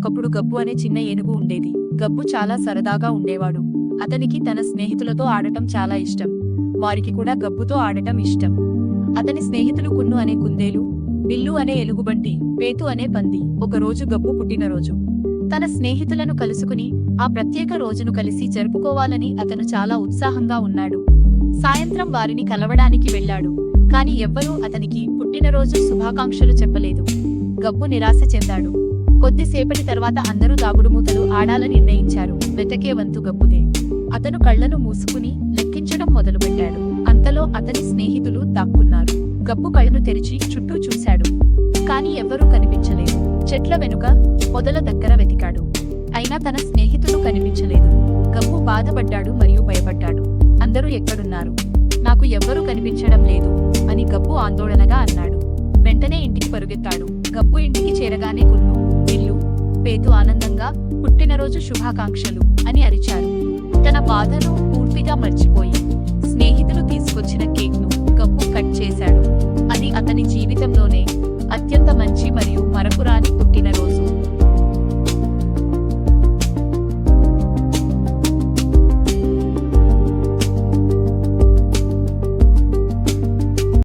ఒకప్పుడు గబ్బు అనే చిన్న ఏనుగు ఉండేది. గబ్బు చాలా సరదాగా ఉండేవాడు. అతనికి తన స్నేహితులతో ఆడటం చాలా ఇష్టం. వారికి కూడా గబ్బుతో ఆడటం ఇష్టం. అతని స్నేహితులు కున్ను అనే కుందేలు, బిల్లు అనే ఎలుగుబంటి, పేతు అనే పంది. ఒకరోజు గబ్బు పుట్టినరోజు. తన స్నేహితులను కలుసుకుని ఆ ప్రత్యేక రోజును కలిసి జరుపుకోవాలని అతను చాలా ఉత్సాహంగా ఉన్నాడు. సాయంత్రం వారిని కలవడానికి వెళ్ళాడు. కాని ఎవ్వరూ అతనికి పుట్టినరోజు శుభాకాంక్షలు చెప్పలేదు. గబ్బు నిరాశ చెందాడు. కొద్దిసేపటి తర్వాత అందరూ దాగుడుమూతలు ఆడాలని నిర్ణయించారు. వెతకే వంతు గబ్బుదే. అతను కళ్లను మూసుకుని లెక్కించడం మొదలుపెట్టాడు. అంతలో అతని స్నేహితులు దాక్కున్నారు. గబ్బు కళ్ళను తెరిచి చుట్టూ చూశాడు. కాని ఎవ్వరూ కనిపించలేదు. చెట్ల వెనుక, పొదల దగ్గర వెతికాడు. అయినా తన స్నేహితులు కనిపించలేదు. గబ్బు బాధపడ్డాడు మరియు భయపడ్డాడు. అందరూ ఎక్కడున్నారు? నాకు ఎవ్వరూ కనిపించడం లేదు అని గబ్బు ఆందోళనగా అన్నాడు. వెంటనే ఇంటికి పరుగెత్తాడు. గబ్బు ఇంటికి చేరగానే కున్ను, బిల్లు, పేతు ఆనందంగా పుట్టినరోజు శుభాకాంక్షలు అని అరిచారు. తన బాధను పూర్తిగా మర్చిపోయి స్నేహితులు తీసుకొచ్చిన కేక్ను